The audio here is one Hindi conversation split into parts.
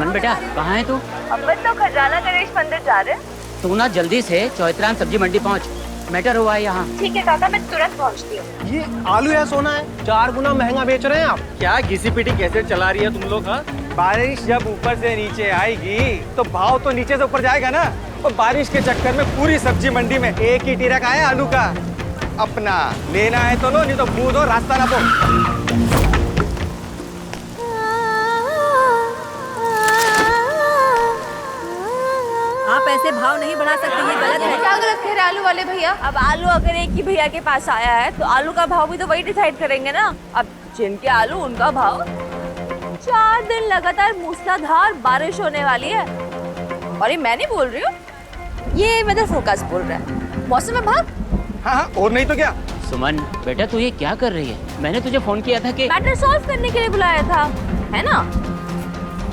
सुमन बेटा कहाँ है तू? अपन तो खजाना गणेश मंदिर जा रहे हैं। तू ना जल्दी से चौइत्रान सब्जी मंडी पहुँच, मैटर हुआ है यहाँ। ठीक है काका, मैं तुरंत पहुँचती हूँ। ये आलू या सोना है, 4 गुना महंगा बेच रहे हैं आप। क्या घिसी पिटी कैसे चला रही है तुम लोग? हाँ, बारिश जब ऊपर से नीचे आएगी तो भाव तो नीचे से ऊपर जाएगा ना। और बारिश के चक्कर में पूरी सब्जी मंडी में एक ही टिरक आया आलू का। अपना लेना है तो लो, नहीं तो मुंह दो, रास्ता ना दो। आप ऐसे भाव नहीं बढ़ा सकते, ये गलत है। क्या गलत कह रहे आलू वाले भैया? अब आलू अगर एक ही भैया के पास आया है तो आलू का भाव भी तो वही डिसाइड करेंगे ना। अब जिनके आलू उनका भाव। 4 दिन लगातार मूसलाधार बारिश होने वाली है। और ये मैं नहीं बोल रही हूँ, ये वेदर फोरकास्ट बोल रहा है, मौसम विभाग। हाँ, और नहीं तो क्या। सुमन बेटा तू ये क्या कर रही है? मैंने तुझे फोन किया था कि मैटर सॉल्व करने के लिए बुलाया था, है ना?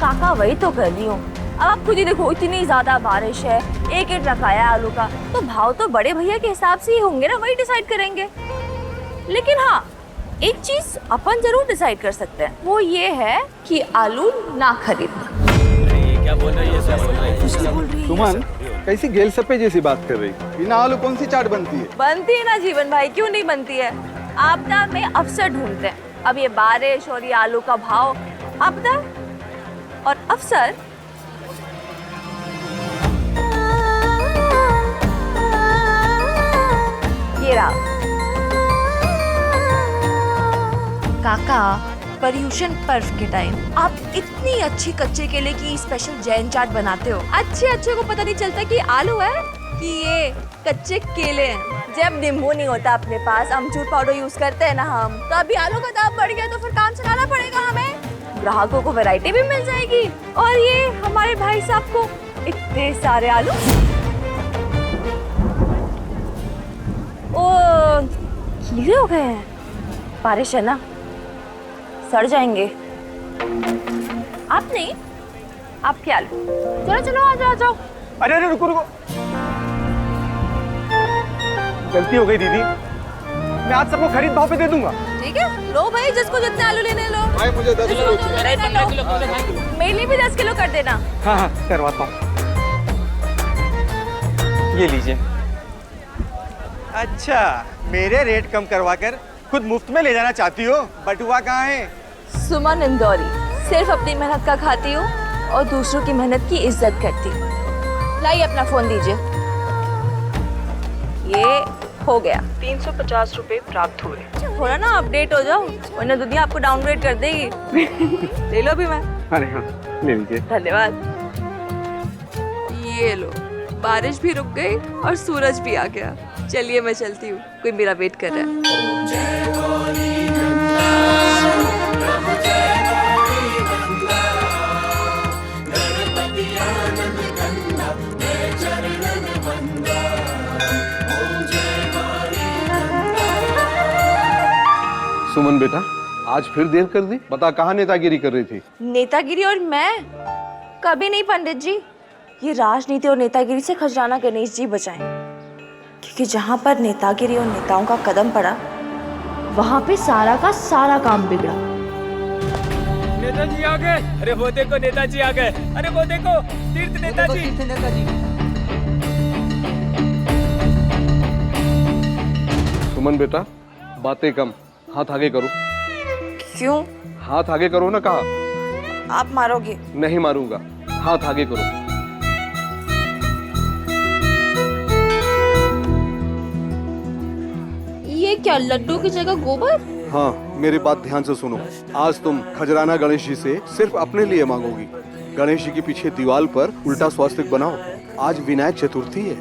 काका वही तो कर रही हूँ। अब आप खुद ही देखो, इतनी ज्यादा बारिश है, एक ट्रक आया आलू का, तो भाव तो बड़े भैया के हिसाब से ही होंगे ना, वही डिसाइड करेंगे। लेकिन हाँ, एक चीज अपन जरूर डिसाइड कर सकते हैं, वो ये है कि आलू ना खरीदना। क्या बोल रही है सुमन कैसी गेल सप्पे जैसी बात कर रही? बिना आलू कौन सी चाट बनती है? बनती है ना जीवन भाई, क्यों नहीं बनती है? आपदा में अवसर ढूंढते हैं। अब ये बारिश और ये आलू का भाव, आपदा और अवसर। ये रहा। काका, पर्यूषण पर्व के टाइम आप इतनी अच्छी कच्चे केले की स्पेशल जैन चाट बनाते हो, अच्छे को पता नहीं चलता कि आलू है कि ये कच्चे केले हैं। जब नींबू नहीं होता अपने पास, अमचूर पाउडर यूज करते हैं ना हम, तो अभी आलू का दाम बढ़ गया तो फिर काम चलाना पड़ेगा हमें। ग्राहकों को वैरायटी भी मिल जाएगी, और ये हमारे भाई साहब को इतने सारे आलू। ओ कीड़े हो गए हैं, बारिश है ना, सड़ जाएंगे। आप नहीं, आपके आलू। चलो आ जाओ। अरे रुको। गलती हो गई दीदी, मैं आज सबको खरीद भाव पे दे दूंगा। ठीक है, लो भाई, जिसको जितने आलू लेने लो। भाई मुझे 10 किलो। मेरे लिए भी 10 किलो कर देना। हाँ, करवाता हूँ। ये लीजिए। अच्छा, मेरे रेट कम करवा कर खुद मुफ्त में ले जाना चाहती हो? बटुआ कहाँ है? सुमन इंदौरी सिर्फ अपनी मेहनत का खाती हूँ और दूसरों की मेहनत की इज्जत करती हूँ। लाइए अपना फोन दीजिए। ये हो गया, 350 रुपए प्राप्त हुए। थोड़ा ना अपडेट हो जाओ, वरना दुनिया आपको डाउनग्रेड कर देगी। ले लो भी मैं। अरे हाँ, ले लीजिए। धन्यवाद। ये लो, बारिश भी रुक गई और सूरज भी आ गया। चलिए मैं चलती हूँ, कोई मेरा वेट कर रहा है। सुमन बेटा आज फिर देर कर दी, बता कहाँ नेतागिरी कर रही थी? नेतागिरी और मैं कभी नहीं पंडित जी। ये राजनीति और नेतागिरी से खजराना गणेश जी बचाएं, क्योंकि जहाँ पर नेतागिरी और नेताओं का कदम पड़ा, वहाँ पे सारा का सारा काम बिगड़ा। नेताजी आ गए। अरे वो देखो नेताजी आ गए। अरे वो देखो तीर्थ नेताजी। सुमन बेटा बातें कम, हाथ आगे करो। क्यों? हाथ आगे करो ना कहा। आप मारोगे? नहीं मारूंगा, हाथ आगे करो। ये क्या, लड्डू की जगह गोबर? हाँ, मेरी बात ध्यान से सुनो। आज तुम खजराना गणेश जी से सिर्फ अपने लिए मांगोगी। गणेश जी के पीछे दीवार पर उल्टा स्वास्तिक बनाओ। आज विनायक चतुर्थी है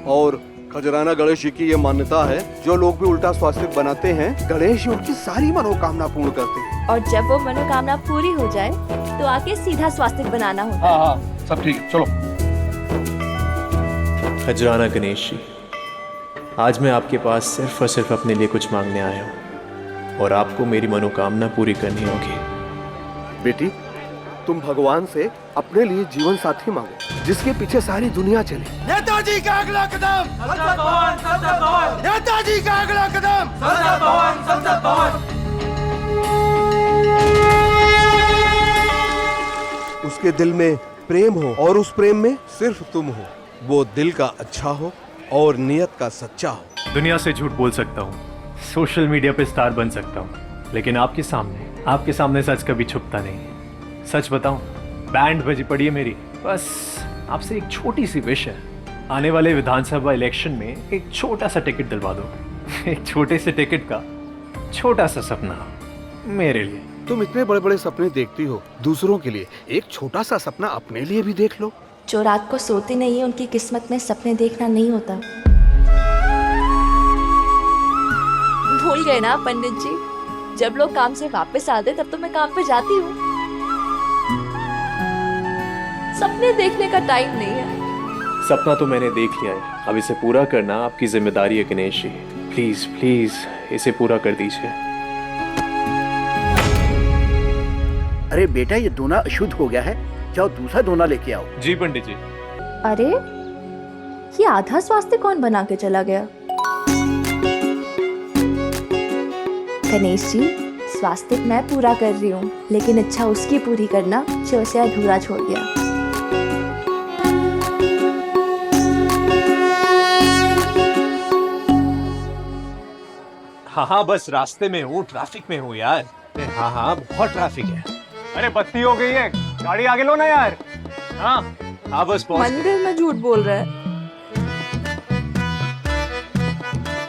और खजराना गणेश जी की ये मान्यता है, जो लोग भी उल्टा स्वास्तिक बनाते हैं, गणेश जी उनकी सारी मनोकामना पूर्ण करते हैं। और जब वो मनोकामना पूरी हो जाए तो आके सीधा स्वास्तिक बनाना होता है। हाँ, सब ठीक है, चलो। खजराना गणेश जी, आज मैं आपके पास सिर्फ और सिर्फ अपने लिए कुछ मांगने आया हूँ और आपको मेरी मनोकामना पूरी करनी होगी। बेटी, तुम भगवान से अपने लिए जीवन साथी मांगो, जिसके पीछे सारी दुनिया चले। नेताजी का अगला कदम संसद भवन, संसद भवन। नेताजी का अगला कदम संसद भवन, संसद भवन। जिसके दिल में प्रेम हो और उस प्रेम में सिर्फ तुम हो, वो दिल का अच्छा हो और नियत का सच्चा हो। दुनिया से झूठ बोल सकता हूँ, सोशल मीडिया पे स्टार बन सकता हूँ, लेकिन आपके सामने सच कभी छुपता नहीं। सच बताऊं, बैंड बजी पड़ी है मेरी। बस आपसे एक छोटी सी विश है, आने वाले विधानसभा इलेक्शन में एक छोटा सा टिकट दिलवा दो। एक छोटे से टिकट का छोटा सा सपना मेरे लिए। तुम इतने बड़े बड़े सपने देखती हो दूसरों के लिए, एक छोटा सा सपना अपने लिए भी देख लो। जो रात को सोते नहीं है उनकी किस्मत में सपने देखना नहीं होता। भूल गए ना पंडित जी, जब लोग काम से वापस आते तब तो मैं काम पे जाती हूँ। सपने देखने का टाइम नहीं है। सपना तो मैंने देख लिया है, अब इसे पूरा करना आपकी जिम्मेदारी है गणेश जी। प्लीज प्लीज इसे पूरा कर दीजिए। अरे बेटा, ये दोना अशुद्ध हो गया है, जाओ दूसरा दोना लेके आओ। जी पंडित जी। अरे ये आधा स्वास्थ्य कौन बना के चला गया? गणेश जी, स्वास्थ्य मैं पूरा कर रही हूँ, लेकिन इच्छा उसकी पूरी करना जो उसे अधूरा छोड़ गया। हाँ, बस रास्ते में हूँ, ट्रैफिक में हूँ यार। हाँ, बहुत ट्रैफिक है। अरे बत्ती हो गई है, गाड़ी आगे लो ना यार। हाँ, बस पहुंच। मंदिर में झूठ बोल रहा है।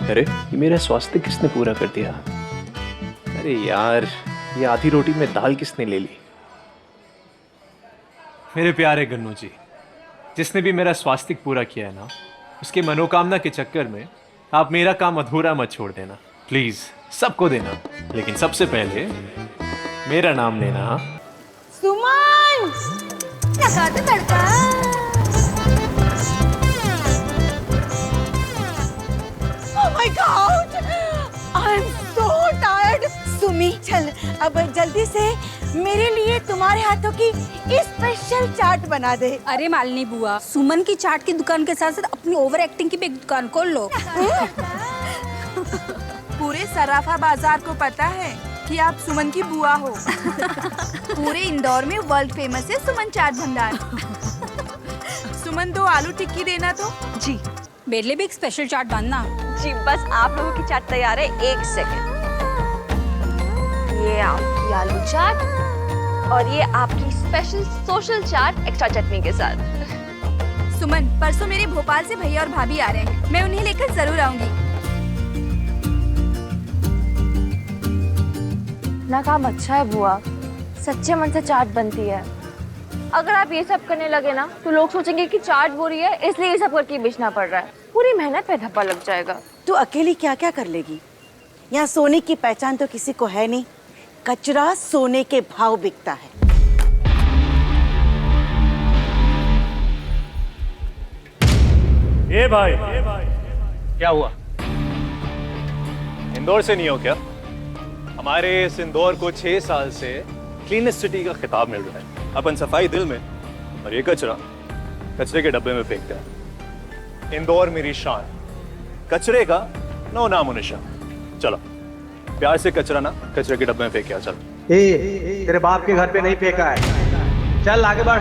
अरे ये मेरा स्वास्थ्य किसने पूरा कर दिया? अरे यार, ये आधी रोटी में दाल किसने ले ली? मेरे प्यारे गन्नू जी, जिसने भी मेरा स्वास्थ्य पूरा किया है ना, उसके मनोकामना के चक्कर में आप मेरा काम अधूरा मत छोड़ देना। प्लीज, सबको देना, लेकिन सबसे पहले मेरा नाम लेना। हाँ? सुमन, लगा दे तड़का। Oh my God, I'm so tired. Sumi, चल अब जल्दी से मेरे लिए तुम्हारे हाथों की स्पेशल चाट बना दे। अरे मालिनी बुआ, सुमन की चाट की दुकान के साथ साथ अपनी ओवर एक्टिंग की भी एक दुकान खोल लो। पूरे सराफा बाजार को पता है कि आप सुमन की बुआ हो। पूरे इंदौर में वर्ल्ड फेमस है सुमन चाट भंडार। सुमन, 2 आलू टिक्की देना तो। जी मेरे लिए भी एक स्पेशल चाट बनना। जी, बस आप लोगों की चाट तैयार है, 1 सेकंड। ये आपकी आलू चाट और ये आपकी स्पेशल सोशल चाट एक्स्ट्रा चटनी के साथ। सुमन, परसों मेरे भोपाल से भैया और भाभी आ रहे हैं, मैं उन्हें लेकर जरूर आऊंगी। ना काम अच्छा है बुआ, सच्चे मन से चाट बनती है। अगर आप ये सब करने लगे ना तो लोग सोचेंगे कि चाट बुरी है, इसलिए ये सब करके बेचना पड़ रहा है। पूरी मेहनत पे धब्बा लग जाएगा। तू अकेली क्या क्या कर लेगी? यहाँ सोने की पहचान तो किसी को है नहीं, कचरा सोने के भाव बिकता है। ए भाई, क्या हुआ? इंदौर से नहीं हो क्या? हमारे इस इंदौर को 6 साल से क्लीनेस्ट सिटी का खिताब मिल रहा है। अपन सफाई दिल में, और ये कचरे के डब्बे में फेंकते हैं। इंदौर मेरी शान, कचरे का नो नामो निशान। चलो प्यार से कचरा ना कचरे के डब्बे में फेंक। चल, तेरे बाप के घर पे नहीं फेंका है, चल आगे बढ़।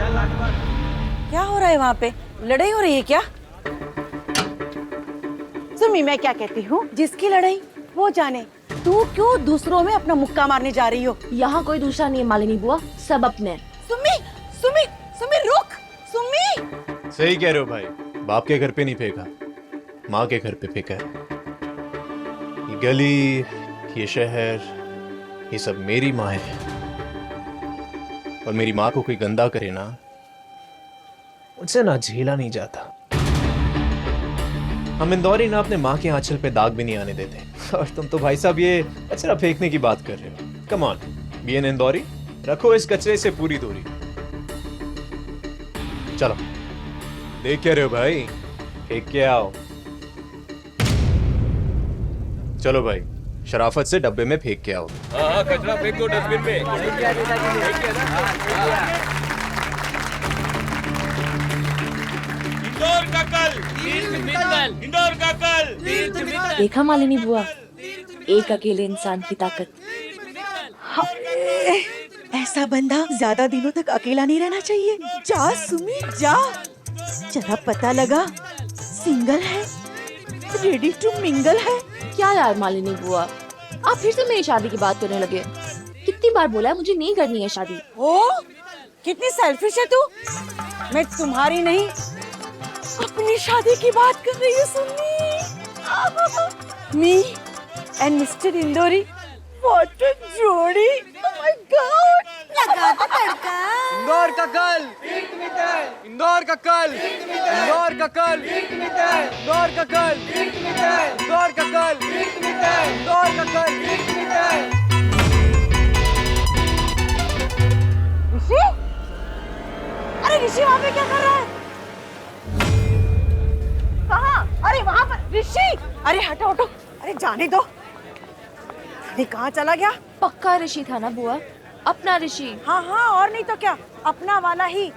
क्या हो रहा है वहाँ पे? लड़ाई हो रही है क्या? सुमी, मैं क्या कहती हूँ, जिसकी लड़ाई वो जाने। तू क्यों दूसरों में अपना मुक्का मारने जा रही हो? यहाँ कोई दूसरा नहीं है मालिनी बुआ, सब अपने। सुमी, सुमी, सुमी रुक, सुमी। सही कह रहे हो भाई, बाप के घर पे नहीं फेंका, माँ के घर पे फेंका है। ये गली, ये शहर, ये सब मेरी माँ है, और मेरी माँ को कोई गंदा करे ना, मुझसे ना झेला नहीं जाता। हम इंदौरी ना अपने माँ के आंचल पे दाग भी नहीं आने देते, और तुम तो भाई साहब ये कचरा फेंकने की बात कर रहे हो। Come on, be an Indori, रखो इस कचरे से पूरी दूरी। चलो, देख क्या रहे हो भाई, फेंक के आओ। चलो भाई, शराफत से डब्बे में फेंक के आओ। हाँ, कचरा फेंक दो डस्टबिन में। इंदौर का कल, इंदौर का कल। देखा मालिनी बुआ, एक अकेले इंसान की ताकत। ऐसा बंदा ज्यादा दिनों तक अकेला नहीं रहना चाहिए। जा सुमी जा, जरा पता लगा सिंगल है, रेडी टू मिंगल है। क्या यार मालिनी बुआ, आप फिर से मेरी शादी की बात करने लगे। कितनी बार बोला है मुझे नहीं करनी है शादी। ओ कितनी सेल्फिश है तू। मैं तुम्हारी नहीं अपनी शादी की बात कर रही हूँ Sumi. Me and mister Indori, what a जोड़ी। ओह माय गॉड, लगा दो तड़का। इंदौर का कल, इंदौर का कल, इंदौर का कल, इंदौर का कल, इंदौर का कल, इंदौर का कल। ऋषि, अरे ऋषि वहाँ पे क्या कर रहा है? कहाँ? अरे वहाँ पर ऋषि। अरे हटो हटो, अरे जाने दो। अरे कहाँ चला गया? पक्का ऋषि था ना बुआ, अपना ऋषि। हाँ हाँ, और नहीं तो क्या, अपना वाला ही।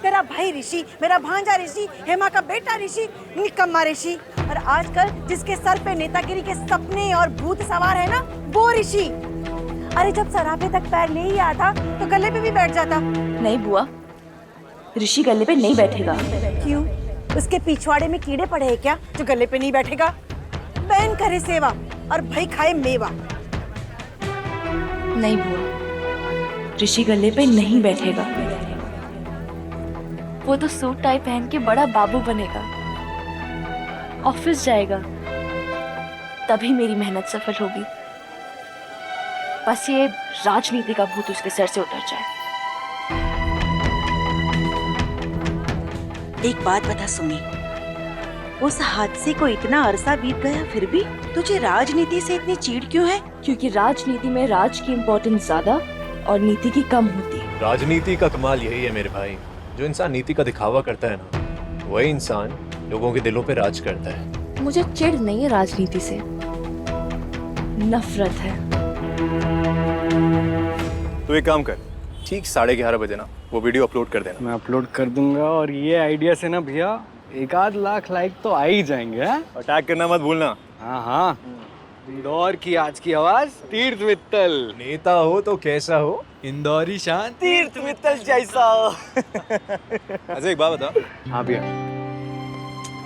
तेरा भाई ऋषि, मेरा भांजा ऋषि, हेमा का बेटा ऋषि, निकम्मा ऋषि, और आजकल जिसके सर पे नेतागिरी के सपने और भूत सवार है ना, वो ऋषि। अरे जब सराफे तक पैर ले ही आता तो गले पे भी बैठ जाता। नहीं बुआ, ऋषि गले पे नहीं बैठेगा। क्यों? उसके पिछवाड़े में कीड़े पड़े हैं क्या जो गले पे नहीं बैठेगा? बहन करे सेवा और भाई खाए मेवा। नहीं बुआ, ऋषि गले पे नहीं बैठेगा। वो तो सूट टाई पहन के बड़ा बाबू बनेगा, ऑफिस जाएगा, तभी मेरी मेहनत सफल होगी। बस ये राजनीति का भूत उसके सर से उतर जाए। एक बात बता सुमी, उस हादसे को इतना अरसा बीत गया फिर भी तुझे राजनीति से इतनी चीड़ क्यों है? क्योंकि राजनीति में राज की इम्पोर्टेंस ज्यादा और नीति की कम होती है। राजनीति का कमाल यही है मेरे भाई, जो इंसान नीति का दिखावा करता है ना, वही इंसान लोगों के दिलों पे राज करता है। मुझे चिढ़ नहीं है राजनीति से, नफरत है। तो एक काम कर, ठीक 11:30 बजे ना वो वीडियो अपलोड कर देना। मैं अपलोड कर दूंगा, और ये आइडिया से ना भैया 1-8 लाख लाइक तो आ ही जाएंगे। और टैग करना मत भूलना। हाँ हाँ, इंदौर की आज की आवाज तीर्थ मित्तल। नेता हो तो कैसा हो, इंदौरी शान तीर्थ मित्तल जैसा। अच्छा एक बात बता। हाँ भैया।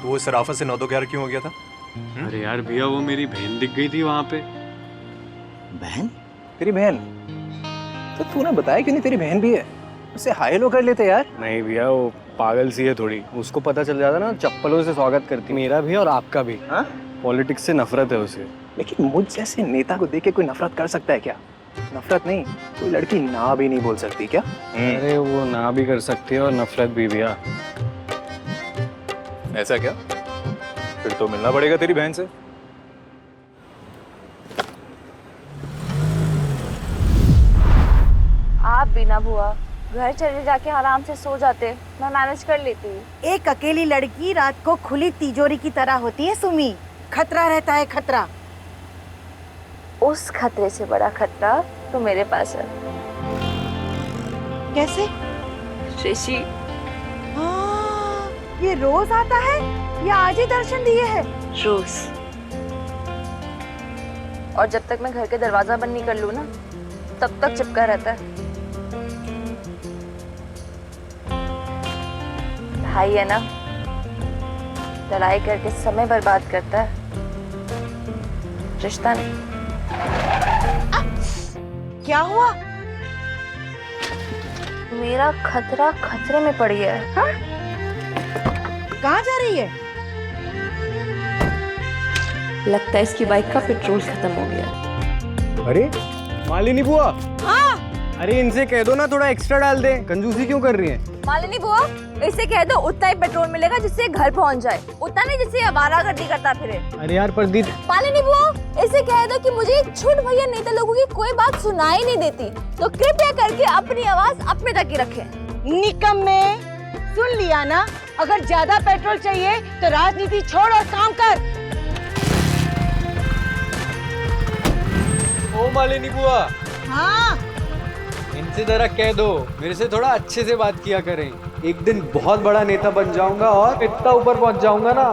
तो वो सराफत से 9-11 क्यों हो गया था? अरे यार भैया, वो मेरी बहन दिख गई थी वहाँ पे। बहन? तेरी बहन? तो तूने बताया क्यों नहीं तेरी बहन भी है? उसे हाय हेलो कर लेते यार। नहीं भैया, वो पागल सी है थोड़ी, उसको पता चल जाता ना चप्पलों से स्वागत करती, मेरा भी और आपका भी। हाँ? पॉलिटिक्स से नफरत है उसे। लेकिन मुझ जैसे नेता को देख के कोई नफरत कर सकता है क्या? नफरत नहीं, कोई लड़की ना भी नहीं बोल सकती क्या? अरे वो ना भी कर सकती है और नफरत भी भैया। ऐसा क्या? फिर तो मिलना पड़ेगा तेरी बहन से। आप बिना बुआ घर चले जाके आराम से सो जाते, मैं मैनेज कर लेती। एक अकेली लड़की रात को खुली तिजोरी की तरह होती है सुमी। खतरा रहता है, खतरा। उस खतरे से बड़ा खतरा तो मेरे पास है। कैसे? ऋषि। हाँ, ये रोज आता है या आज ही दर्शन दिए है? रोज। और जब तक मैं घर के दरवाजा बंद नहीं कर लूं ना, तब तक चिपका रहता है। भाई है ना, लड़ाई करके समय बर्बाद करता है, रिश्ता नहीं। क्या हुआ? मेरा खतरा खतरे में पड़ी है। हाँ? कहाँ जा रही है? लगता है इसकी बाइक का पेट्रोल खत्म हो गया। अरे मालिनी बुआ। हाँ? अरे इनसे कह दो ना थोड़ा एक्स्ट्रा डाल दे, कंजूसी क्यों कर रही है? मालिनी बुआ, इसे कह दो उतना ही पेट्रोल मिलेगा जिससे घर पहुंच जाए, उतना नहीं जिससे आवारागर्दी करता फिरे। अरे यार प्रदीप। मालिनी बुआ, इसे कह दो कि मुझे छोट भैया नेता लोगों की कोई बात सुनाई नहीं देती, तो कृपया करके अपनी आवाज अपने तक ही रखें। निकम्मे, सुन लिया ना? अगर ज्यादा पेट्रोल चाहिए तो राजनीति छोड़ और काम कर। ओ मालिनी बुआ। हाँ? इनसे जरा कह दो मेरे से थोड़ा अच्छे से बात किया करें। एक दिन बहुत बड़ा नेता बन जाऊंगा और इतना ऊपर पहुंच जाऊंगा ना,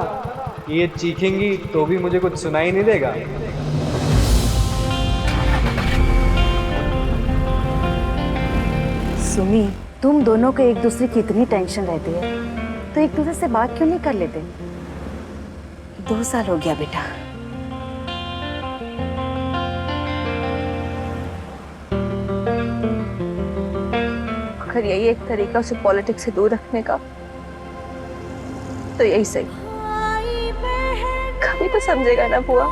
ये चीखेंगी तो भी मुझे कुछ सुनाई नहीं देगा। सुमी, तुम दोनों को एक दूसरे की इतनी टेंशन रहती है तो एक दूसरे से बात क्यों नहीं कर लेते? 2 साल हो गया बेटा। अगर यही एक तरीका उसे पॉलिटिक्स से दूर रखने का तो यही सही। कभी तो समझेगा ना बुआ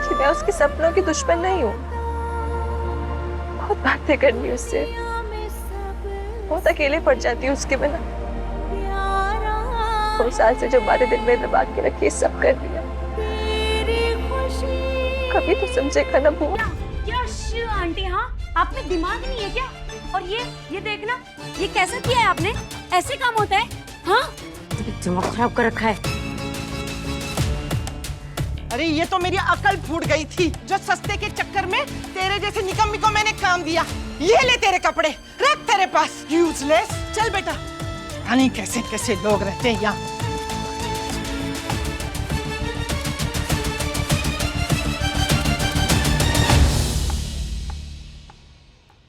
कि मैं उसके सपनों की दुश्मन नहीं हूँ। बहुत बातें करनी उससे, बहुत अकेले पड़ जाती हूँ उसके बिना। 2 साल से जो बातें दिल में दबा के रखी सब कर दिया। कभी तो समझेगा ना बुआ। क्या आंटी, हाँ आप में दिमाग नहीं है क्या? और ये देखना, ये कैसा किया है आपने? ऐसे काम होता है? हाँ दिमाग खराब कर रखा है। अरे ये तो मेरी अकल फूट गई थी, जो सस्ते के चक्कर में तेरे जैसे निकम्मी को मैंने काम दिया। ये ले तेरे कपड़े, रख तेरे पास, यूजलेस। चल बेटा, नहीं कैसे कैसे लोग रहते हैं यहाँ।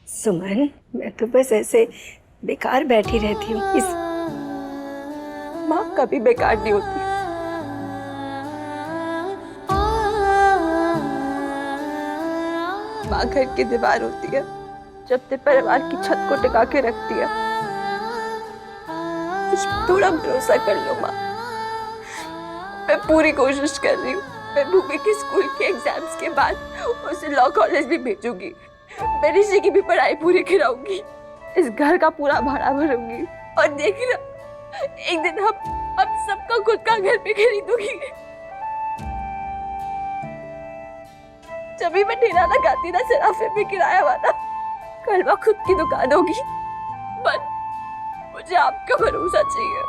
सुमन, मैं तो बस ऐसे बेकार बैठी रहती हूँ। इस माँ कभी बेकार नहीं होती। माँ घर की दीवार होती है, जब ते परिवार की छत को टिका के रखती है। कुछ थोड़ा भरोसा कर लो माँ। मैं पूरी कोशिश कर रही हूँ। मैं भूमि के स्कूल के एग्जाम्स के बाद उसे लॉ कॉलेज भी भेजूंगी। मैं ऋषि की भी पढ़ाई पूरी कराऊंगी। इस घर का पूरा भाड़ा भरूंगी। और देखना, एक दिन हम सबका खुद का घर भी खरीदूंगी। जब भी मैं ठेला लगाती ना सराफे पे किराया वाला, कल वह खुद की दुकान होगी। पर मुझे आपका भरोसा चाहिए।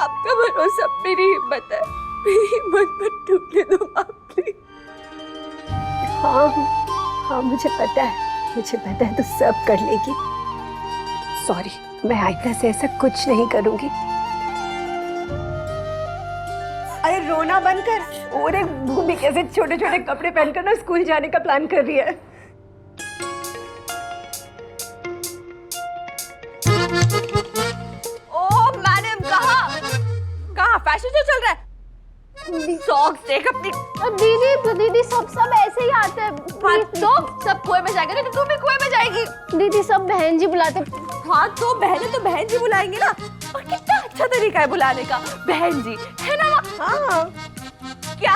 आपका भरोसा मेरी हिम्मत है। मेरी हिम्मत मत टूटने दो आप प्लीज। हाँ मुझे पता है तो सब कर लेगी। सॉरी, मैं आइंदा से ऐसा कुछ नहीं करूंगी। अरे रोना बंद कर। और भूमि कैसे छोटे छोटे कपड़े पहनकर ना स्कूल जाने का प्लान कर रही है। ओ मैडम, कहाँ फैशन शो चल रहा है? सॉक्स देख अपनी। दीदी सब ऐसे ही आते हैं। तो सब कुएं में जाएंगे, तो तू भी कुएं में जाएगी। दीदी सब बहन जी बुलाते। हाँ तो बहन जी बुलाएंगे ना। और कितना अच्छा तरीका है बुलाने का, बहन जी, है ना? हाँ। क्या?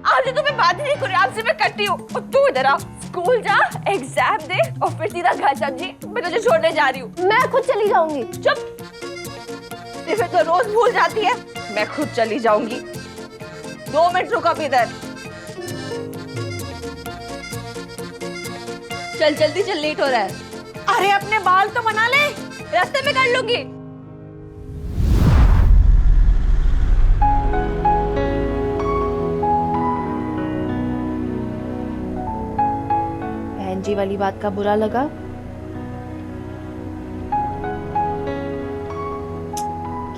आज तो मैं बात ही नहीं कर रही, आपसे मैं कटी हूँ। और तू इधर आ, स्कूल जा, एग्जाम दे और फिर सीधा घर समझी। मैं तुझे छोड़ने जा रही हूँ। मैं खुद चली जाऊंगी। चुप। फिर तो रोज भूल जाती है। मैं खुद चली जाऊंगी। 2 मिनट रुको अब इधर। चल जल्दी चल, लेट हो रहा है। अरे अपने बाल तो बना ले। रास्ते में कर लूंगी। बहन जी वाली बात का बुरा लगा?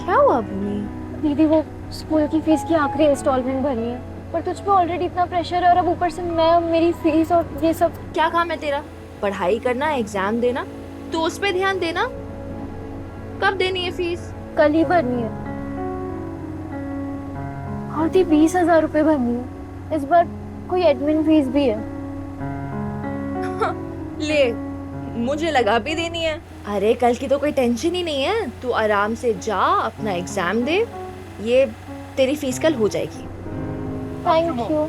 क्या हुआ भूमि? दीदी वो स्कूल की फीस की आखिरी इंस्टॉलमेंट भरनी है, पर तुझ पे ऑलरेडी इतना प्रेशर है और अब ऊपर से मैं, मेरी फीस और ये सब। क्या काम है तेरा? पढ़ाई करना, एग्जाम देना, तो उस पे ध्यान देना। कब देनी है फीस? कल ही भरनी है। और दी 20,000 रुपए भरनी है। इस बार कोई एडमिन फीस भी है। ले, मुझे लगा भी देनी है। अरे कल की तो कोई टेंशन ही नहीं है। तू आराम से जा, अपना एग्जाम दे। ये तेरी फीस कल हो जाएगी। Thank you.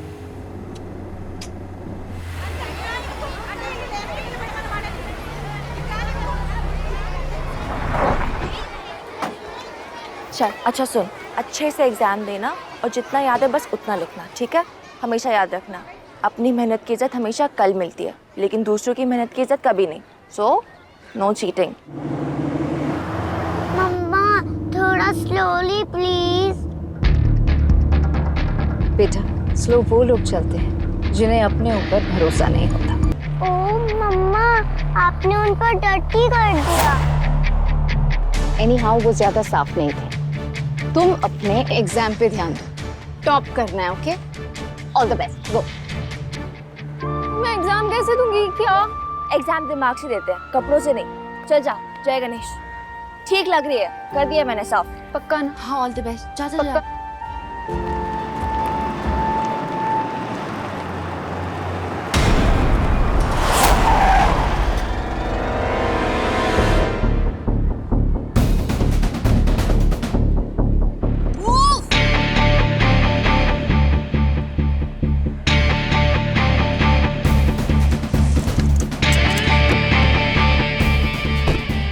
चल, अच्छा सुन, अच्छे से एग्जाम देना और जितना याद है बस उतना लिखना, ठीक है? हमेशा याद रखना, अपनी मेहनत की इज्जत हमेशा कल मिलती है, लेकिन दूसरों की मेहनत की इज्जत कभी नहीं। So no cheating. मम्मा थोड़ा स्लोली प्लीज। बेटा, स्लो वो लोग चलते हैं जिन्हें अपने ऊपर भरोसा नहीं होता। ओ मम्मा, आपने उन पर डर्टी कर दिया। एनीहाउ वो ज्यादा साफ नहीं थे। तुम अपने एग्जाम पे ध्यान दो, टॉप करना है, ओके? ऑल द बेस्ट, गो। मैं एग्जाम कैसे दूंगी? क्या एग्जाम दिमाग से देते हैं, कपड़ों से नहीं। चल जा जय गणेश। ठीक लग रही है, कर दिया मैंने साफ। पक्का ना? हाँ ऑल द बेस्ट। जा जा जा।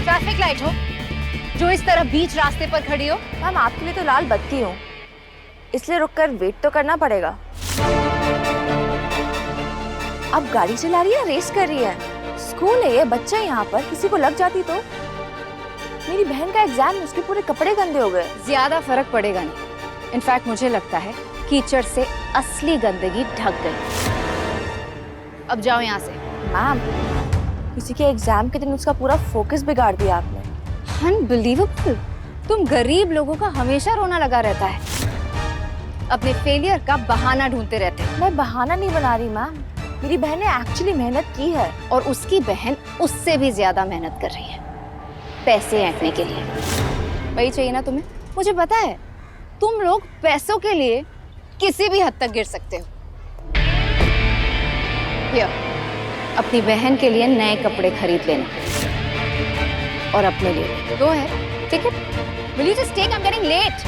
ट्रैफिक लाइट हो जो इस तरह बीच रास्ते पर खड़ी हो। मैम आपके लिए तो लाल बत्ती हूँ, इसलिए रुककर वेट तो करना पड़ेगा। अब गाड़ी चला रही है, रेस कर रही है। स्कूल है ये, बच्चा है यहाँ पर, किसी को लग जाती तो। मेरी बहन का एग्जाम, उसके पूरे कपड़े गंदे हो गए। ज्यादा फर्क पड़ेगा नहीं। इनफैक्ट मुझे लगता है कीचड़ से असली गंदगी ढक गई। अब जाओ यहाँ से। मैम किसी के एग्जाम के दिन उसका पूरा फोकस बिगाड़ दिया आपने। अनबिलीवेबल, तुम गरीब लोगों का हमेशा रोना लगा रहता है, अपने फेलियर का बहाना ढूंढते रहते हो। मैं बहाना नहीं बना रही मैम, मेरी बहन ने एक्चुअली मेहनत की है। और उसकी बहन उससे भी ज्यादा मेहनत कर रही है पैसे ऐंठने के लिए। वही चाहिए ना तुम्हें? मुझे पता है तुम लोग पैसों के लिए किसी भी हद तक गिर सकते हो। Here, अपनी बहन के लिए नए कपड़े खरीद लेना और अपने लिए दो है, ठीक है? Will you just take? I'm getting late.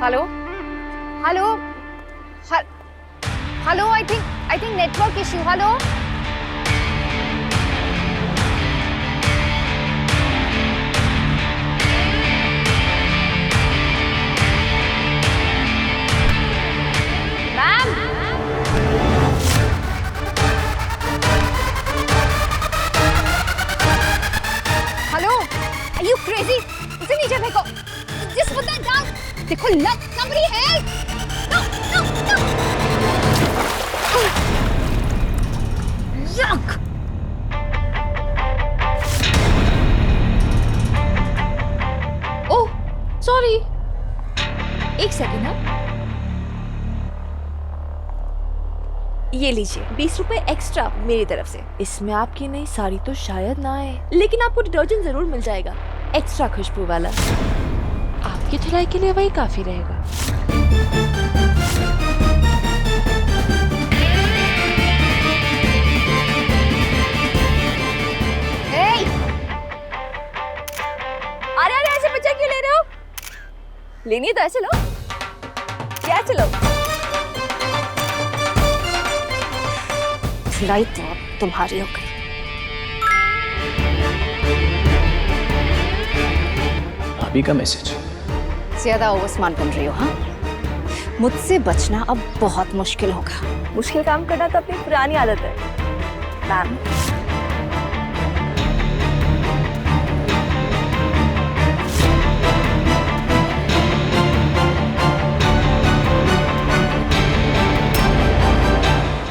Hello hello hello, I think network issue. Hello ma'am, hello, are you crazy? इसे नीचे फेंको। Just put that down. देखो लग, somebody help! No, no, no! Yuck! Oh, sorry. एक सेकंड ना, ये लीजिए 20 रुपए एक्स्ट्रा मेरी तरफ से। इसमें आपकी नई साड़ी तो शायद ना आए, लेकिन आपको डिटर्जेंट जरूर मिल जाएगा, एक्स्ट्रा खुशबू वाला। आपकी धुलाई के लिए वही काफी रहेगा। Hey! अरे अरे ऐसे बच्चा क्यों ले रहे हो? लेनी है तो ऐसे लो, क्या चलो। धुलाई तो अब तुम्हारी हो गई। भाभी का मैसेज। ज्यादा ओवर स्मार्ट बन रही हो, हाँ? मुझसे बचना अब बहुत मुश्किल होगा। मुश्किल काम करना तो अपनी पुरानी आदत है मैम।